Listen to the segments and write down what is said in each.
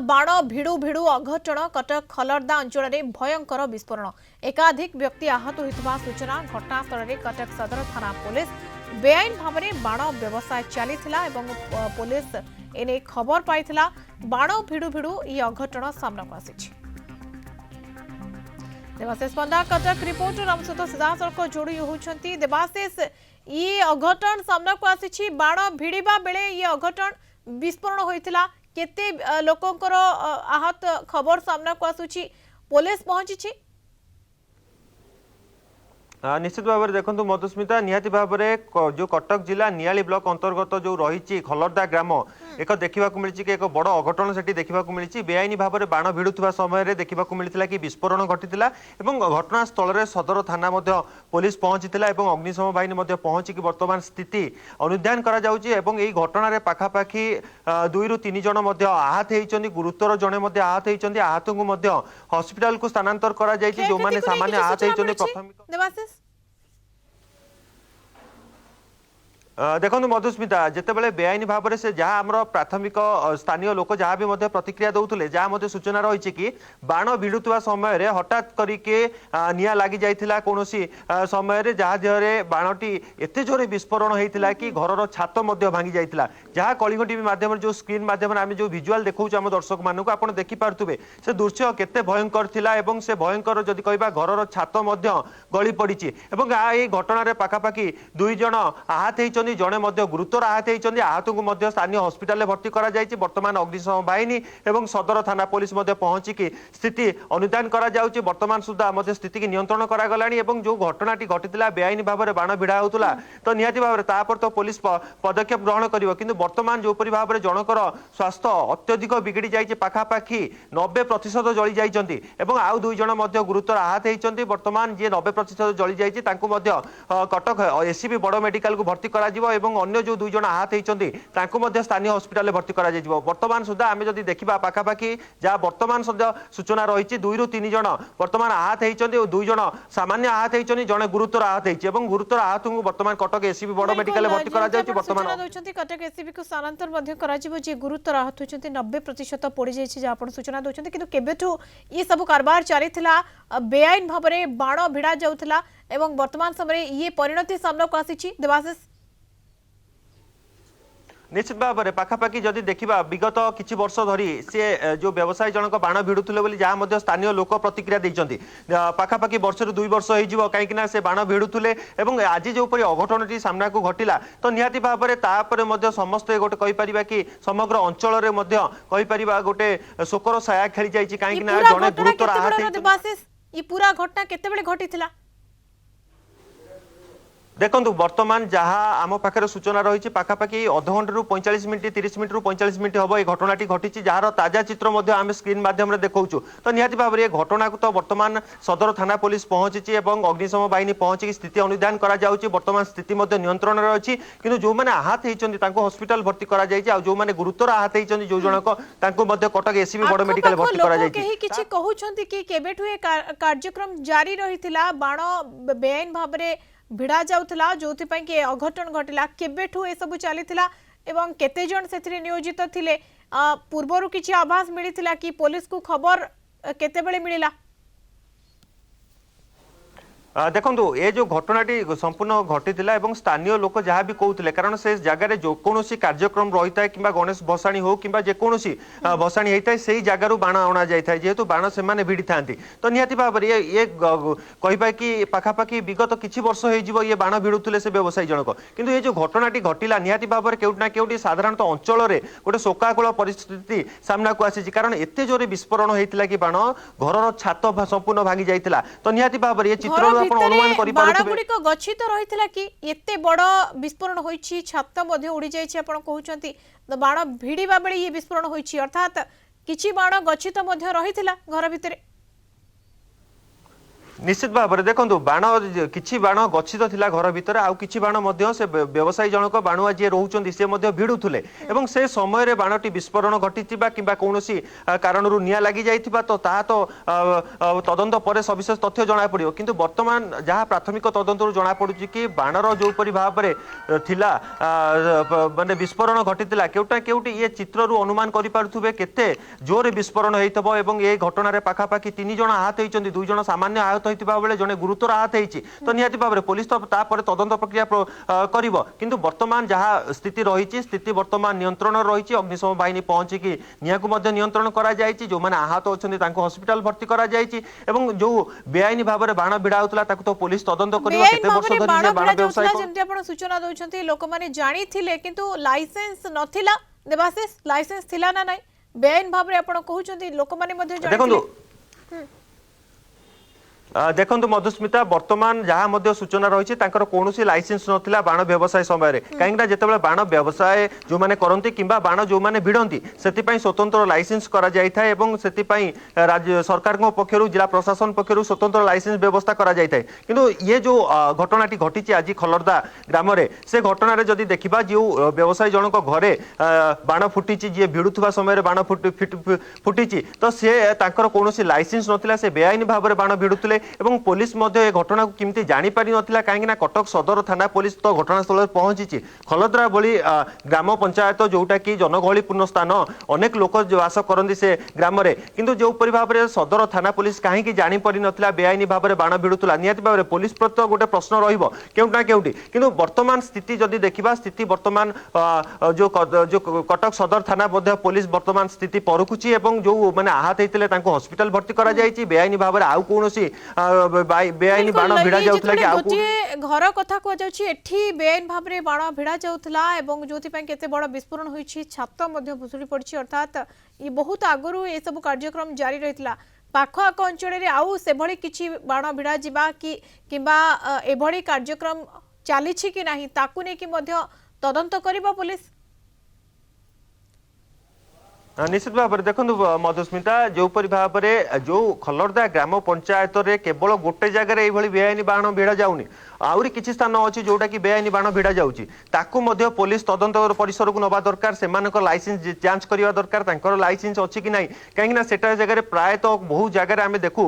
बाण भिड़ु भिड़ु अघटन कटक खलर्दा अंचल में भयंकर विस्फोरण एकाधिक व्यक्ति आहत होता सूचना घटनास्थल में कटक सदर थाना पुलिस बेआईन भाव में बाण व्यवसाय चली पुलिस एने खबर पाई बाण भिड़ु भिड़ु ये अघटन सामना आसी देवाशीष पंडा कटक रिपोर्टर आम सहित सीधासख जोड़ी होती देवाशीष ये अघटन सामना को आसी बाण भिड़ा बेले ये अघटन विस्फोरण होता केते लोकंकर आहत खबर सामना को आसुची पुलिस पहुंची निश्चित भाव में देखो मधुस्मिता निहाती भाव में जो कटक जिला नियाली ब्लॉक अंतर्गत जो रही खलर्दा ग्राम एक देखा मिली कि एक बड़ अघटन से देखा मिली बेआईन भाव में बाण भिड़ुवा समय देखा मिलता कि विस्फोरण घटी घटनास्थल में सदर थाना पुलिस पहुंची अग्निशम बाहिनी पहुंचिक बर्तमान स्थिति अनुध्यान कर घटन पाखापाखि 2 ରୁ 3 जन आहत होती गुरुतर जड़े आहत होती आहत को हॉस्पिटल को स्थानांतर करा जो मैंने सामान्य आहत होती प्राथमिक देखो मधुस्मिता जितेबाला बेआईन भाव में से जहाँ आम प्राथमिक स्थानीय लोक जहाँ भी प्रतिक्रिया दौले जहाँ सूचना रही कि बाण भिड़ुवा समय हठात करके निआ लगी जाइथिला कौनसी समय जहाँ देहरे बाणटी एते जोरे विस्फोरण होता कि घर छात भांगी जाइथिला जहाँ कलिंग टीवी माध्यम जो स्क्रीन माध्यम आम जो विजुआल देखा आम दर्शक मानक आप देखिपे से दृश्य केते भयंकर थिला एवं से भयंकर जदि कहबा घर छात गली पड़ी घटन पाखापाखि 2 जन आहत होती जड़े गुरुतर आहत होती आहत को स्थानीय हॉस्पिटल भर्ती करा जायछि वर्तमान अग्निशम बाहिनी एवं सदर थाना पुलिस पहुंचिक स्थिति अनुधान करा जाउछि वर्तमान सुधा स्थिति की नियंत्रण करागलानी एवं जो घटनाटी घटी बेआईन भाव में बाण भिड़ा होता तो निहाती भाव में तो पुलिस पदक्षेप ग्रहण कर कि वर्तमान जोपरी भाव में जनकर स्वास्थ्य अत्यधिक बिगड़ी जाइए पाखापाखि 90% जली जाइछन्ति एवं आउ 2 जन गुरुतर आहत होती वर्तमान जी 90% जली जाइए कटक एससीबी बड़ मेडिकल को भर्ती करा अन्य जो 2 जन आहत होती स्थानीय हॉस्पिटल भर्ती करा वर्तमान सुधा आम जदि देखा पाखापाखि जहाँ वर्तमान सूचना रही 2 ରୁ 3 जन वर्तमान आहत होती 2 जन सामान्य आहत होती जड़े गुरुतर आहत होती गुरुतर आहत को वर्तमान कटक एससीबी बड़ मेडिकल भर्ती करा वर्तमान कटक एससीबी को स्थानांतर जी गुरुतर आहत होती 90% पड़ जाए सूचना दौरान कि केबेठू ये सब कारबार चली बेआईन भाव में बाण भिड़ा जाऊला एवं वर्तमान समय ये परिणति सामना को आसी देवाशीष निश्चित भाव में पाखापाखि जदि देखा विगत किछि वर्ष धरी सी जो व्यवसायी जनक बाण भिड़ुले जहाँ स्थानीय लोक प्रतिक्रिया देइछन्ति पाखापाखि वर्ष 2 वर्ष हो कहीं से बाण भिड़ुले आज जो अघटन सामना को घटिला तो निहाती भाव में समस्ते गोटे कहीपर कि समग्र अंचल में गोटे शोकर छाया खेली जाइए कहीं जड़े गुरुतर आहत ये पूरा घटना केतेबेले घटिथिला देखो वर्तमान जहाँ आम पाखे सूचना रही पाखापाखि अध घंटे 45 मिनट 30 मिनट 45 मिनट हम ये घटनाटी घटी जार ताजा चित्र आम स्क्रीन माध्यम देखा तो निहाती भाव में घटना को तो वर्तमान सदर थाना पुलिस पहुंची अग्निशम बाहिनी पहुंची स्थिति अनुधान करा वर्तमान स्थिति नियंत्रण में अच्छी कि जो मैंने आहत होती हॉस्पिटल भर्ती करा जो मैंने गुरुतर आहत होती जो जनक कटक एससीबी बड़ मेडिकल भर्ती करा कार्यक्रम जारी रही बाण बेआईन भाव में भिड़ा जाउथला जोथिपई के अघटन घटिला केबेठू ए सब चलीथिला एवं केते जन सेथिरे नियोजित थिले पूर्वरु किछि आभास मिलिथिला कि पुलिस को खबर केते बेले मिलिला देखो ये जो घटनाटी संपूर्ण घटी स्थानीय लोक जहाँ भी कहते कारण से जगार जो कौन कार्यक्रम रही है कि गणेश भसाणी हो कि जेकोसी भसाणी होता है से जगार बाण अणा जाए जेहेतु बाण से भिड़ी था तो निहाती भाव में ये कहबा कि पाखापाखि विगत किछि वर्ष हो ये बाण भिड़ुले से व्यवसायी जनक किंतु ये जो घटनाटी घटिला निहाती भाव में केउटी ना केउटी साधारणतः अंचल में गोटे शोकाकुल परिस्थिति सामना को आसी कारण एते जोरे विस्फोरण होता कि बाण घर छात संपूर्ण भांगी जाइथिला तो निहाती भाव में ये चित्र गच्छित रही कि एते बड़ विस्फोरण होइछि छात उड़ी जाइछि आपण कहउछंती बाण भिड़िबा बेले ये विस्फोरण होइछि अर्थात किछि बाण गच्छित रही घर भितरे निश्चित भाव में देखो बाण किछि बाण गच्छित थिला घर भितर आउ किछि बाण मध्य से व्यवसायी जनक बाणुआ जी रोचंती से मध्य भिड़ुथुले एवं से समय बाणटी विस्फोरण घटिथिबा किबा कोनोसी कारणरू निया लागि जाइथिबा तो ता तो तदंत पर सविशेष तथ्य जणा पड़ियो किंतु वर्तमान जहाँ प्राथमिक तदंतरू जणा पड़ुछि कि बाणर जो परि भाव में थिला माने विस्फोरण घटिथिला केउटा केउटी ये चित्ररू अनुमान करि पारुथुबे केते जोरे विस्फोरण हेइथबो एवं ए घटना रे पाखापाखि 3 जण आहत हेइचंती 2 जण सामान्य आहत होइतिबा बेले जने गुरुतर आहत हेइची तो निहाती भाव में पुलिस तो तापर तदंत प्रक्रिया करिवो किंतु वर्तमान जहाँ स्थिति रही स्थिति वर्तमान नियंत्रण रही अग्निशम बाहिनी पहुंचिकी नियाकू मध्य नियंत्रण करा जायछि जो माने आहत होछन्ती तांको हॉस्पिटल भर्ती करा जायछि एवं जो बेआईनी भाव में बाण भिड़ा होतला ताकू तो पुलिस तदंत करिवो केते वर्ष धरि जे बाण व्यवसाय जेमति आपण सूचना दउछन्ती लोक माने जानि थिले किंतु लाइसेंस नथिला देवाशीष लाइसेंस थिला ना नाही बेआईन भाव में आपण कहउछन्ती लोक माने मध्य जानि देखो देखो मधुस्मिता वर्तमान जहाँ मध्य सूचना रही कौन लाइसेंस नथिला बाण व्यवसाय समय कहीं जिते बाण व्यवसाय जो मैंने करती कि बाण जो मैंने भिड़ती से स्वतंत्र लाइसेंस करा जाय थाए एवं राज्य सरकार पक्षर जिला प्रशासन पक्षर स्वतंत्र लाइसेंस व्यवस्था करा जाय थाए किंतु ये जो घटनाटी घटी आज खलरदा ग्राम से घटन जदि देखा जो व्यवसायी जनक घरे बाण फुटी जी भिड़ुवा समय बाण फुटी तो सी कौन लाइसेंस नथिला से बेआईन भाव में बाण भिड़ुले एवं पुलिस मध्य ए घटना को किमती जानी पारि नथिला काहेकि ना कटक सदर थाना पुलिस तो घटनास्थल पहुंची खलद्रा भली ग्राम पंचायत जोटा कि जनगहलीपूर्ण स्थान अनेक लोक वास करती से ग्राम रे किंतु जो परि भाव में सदर थाना पुलिस कहीं जानी पारि नथिला बेआईनी भाव में बाण भिड़ुला निहाती भाव में पुलिस प्रति गोटे प्रश्न रहिबो केउटा केउटी किंतु वर्तमान स्थिति जदि देखिबा स्थिति वर्तमान जो कटक सदर थाना मध्य पुलिस वर्तमान स्थिति परखुची एवं जो माने आहत हेतिले तांको हॉस्पिटल भर्ती करा जायछि बेआईनी भाव में आउ कोनोसी बेआईनी बाण भिड़ा जाउथला कि आउ घर कथा को जाउछि एठी बेआईन भाव रे बाण भिड़ा जाउथला एवं जोथि पय केते बड़ विस्फोरण होइछि छात मध्य भुसुड़ी पड़छि अर्थात ई बहुत आगरु ए सब कार्यक्रम जारी रहितला पाख आक अंचल रे आउ से भली किछि बाण भिड़ा जिबा कि किबा ए भली कार्यक्रम चालिछि कि नाही ताकु ने कि मध्य तदंत करिबा पुलिस निश्चित भाव में देखो मधुस्मिता जो परि भाव में जो खलरदा ग्राम पंचायत रे केवल गोटे जगह ये बेआईनी बाण भिड़ा जाऊनी आहरी किसी स्थान अच्छी जोटा कि बेआईनी बाण भिड़ा जाऊँगी ताकू मध्य पुलिस तदंत परिसर को नवा दरकार से लाइसेंस जांच करवा दरकार तांकर लाइसेंस अच्छी कि नहीं कहीं सेटा जगह प्रायतः बहुत जगह आम देखू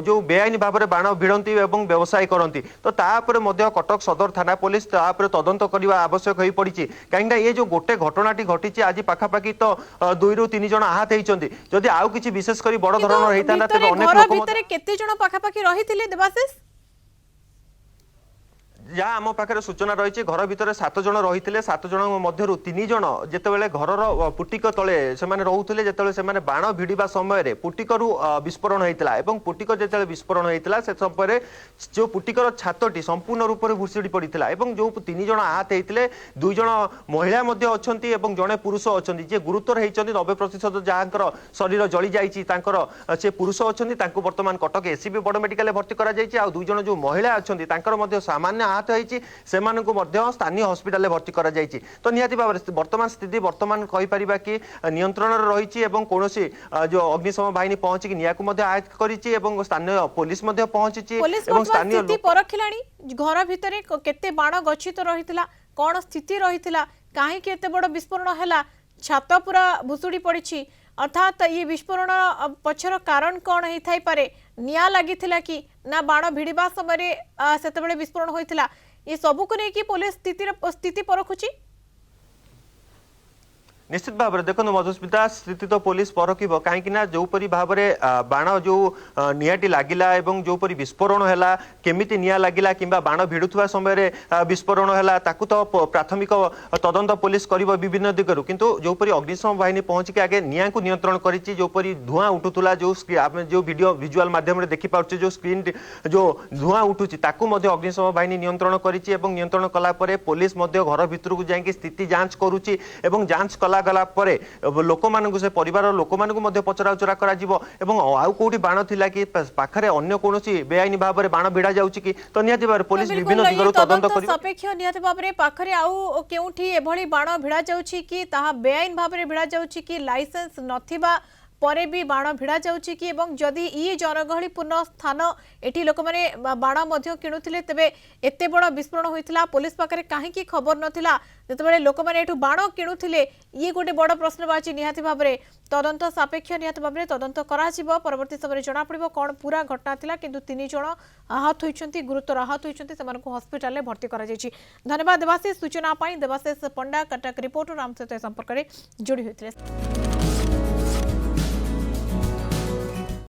जो बेआईनी भाव में बाण भिड़ती और व्यवसाय करती तो तापर मध्य कटक सदर थाना पुलिस तापर तदंत करने आवश्यक हो पड़ी कहीं ये जो गोटे घटनाटी घटी आज पाखापाखि तो 2 ରୁ 3 जन आहत होइचंती जदि आउ किछि विशेष करी बड़ धरण रहिताना तबे अनेक लोक भीतर केते जन पाखापाखि रहिथिले देवाशीष जहाँ आम पाखे सूचना रही घर भितर 7 जन रही 7 जन मध्य 3 जन जितेबाला घर पुटिक तले से रोते जिते बाण भिड़ा समय पुटिकर विस्फोरण होता है पुटिक जो विस्फोरण होता से समय जो पुटिकर छातटी संपूर्ण रूप से भुशुड़ी पड़ा और जो 3 जन आहत होते 2 जन महिला अच्छा जड़े पुरुष अच्छा जी गुरुतर होती 90% जहाँ शरीर जली जाइए से पुरुष अच्छा बर्तमान कटक एससीबी बड़ मेडिकल भर्ती कर 2 जन जो महिला अच्छा सामान्य आहत होइछि सेमानकु मध्य स्थानीय हॉस्पिटल भर्ती करा जाइछि तो निहाती भाव वर्तमान स्थिति वर्तमान कहि परिबा कि नियंत्रण रहिछि एवं कोनोसी जो अग्निशम बाहिनी पहुंची कि नियाकु मध्य आयत करिछि एवं स्थानीय पुलिस मध्य पहुंचिछि एवं स्थानीय स्थिति परखिलाणी घर भितरे केते बाण गच्छित रहितला कोन स्थिति रहितला काहे कि एते बड़ विस्फोरण हैला छात पूरा भुसुड़ी पड़िछि अर्थात ये विस्फोरण पछर कारण कौन होई पारे निया लागिथिला कि ना बाण भिड़िबा समय सेतेबेले विस्फोरण होइथिला ये सबु को नै कि पुलिस स्थिति परखुची निश्चित भाव में देखो मधुस्मिता स्थिति तो पुलिस परखिब कहीं जो परी भाव में बाण जो नियाटी लागिला एवं जो परी विस्फोरण है केमिति निया लागिला किंबा बाण भिड़ुवा समय विस्फोरण है ताकू तो प्राथमिक तदंत पुलिस करिब विभिन्न दिगरु किंतु जो परी अग्निशम बाहिनी पहुंची आगे निया को नियंत्रण करिछि जो परी धुआं उठुतुला जो जो वीडियो विजुअल माध्यम रे देखि पाउछे जो स्क्रीन जो धुआं उठुछि ताकू मध्य अग्निशम बाहिनी नियंत्रण करिछि एवं नियंत्रण कला परे पुलिस मध्य घर भितर को जाई स्थिति जांच करूछि एवं जांच कला गला परे लोक मानकु से परिवार लोक मानकु मध्य पचरा उचरा करा जिवो एवं आउ कोठी बाण थिला कि पाखरे अन्य कोनोसी बेआईनी भाव में बाण भिड़ा जाउछि कि तो नियाति भाव पुलिस विभिन्न दिगरु तदंत करिवो सापेक्ष नियाति भाव में पाखरे आउ केउठी एभली बाण भिड़ा जाउछि कि ताहा बेआईन भाव में भिड़ा जाउछि कि लाइसेंस नथिबा परे भी बाण भिड़ा जाउची कि एवं जदि ये जनगहलीपूर्ण स्थान एटी लोक मैंने बाण किणुले तेबे एते बड़ विस्फोरण होता पुलिस पाखे कहीं खबर नाला जिते लोक मैंने बाण किणुले ये गोटे बड़ प्रश्नवाची निहाती भाव में तदंत सापेक्ष निहाती भाव में तदंत करा परवर्ती समय जना पड़ो कौन पूरा घटना थिला किंतु 3 जन आहत होइछंती गुरुतर आहत होइछंती सेमानकु हॉस्पिटल में भर्ती करा जायछि। धन्यवाद देवाशीष सूचना पाई। देवाशीष पंडा कटक रिपोर्टर आम सहित संपर्क में जोड़ी होते।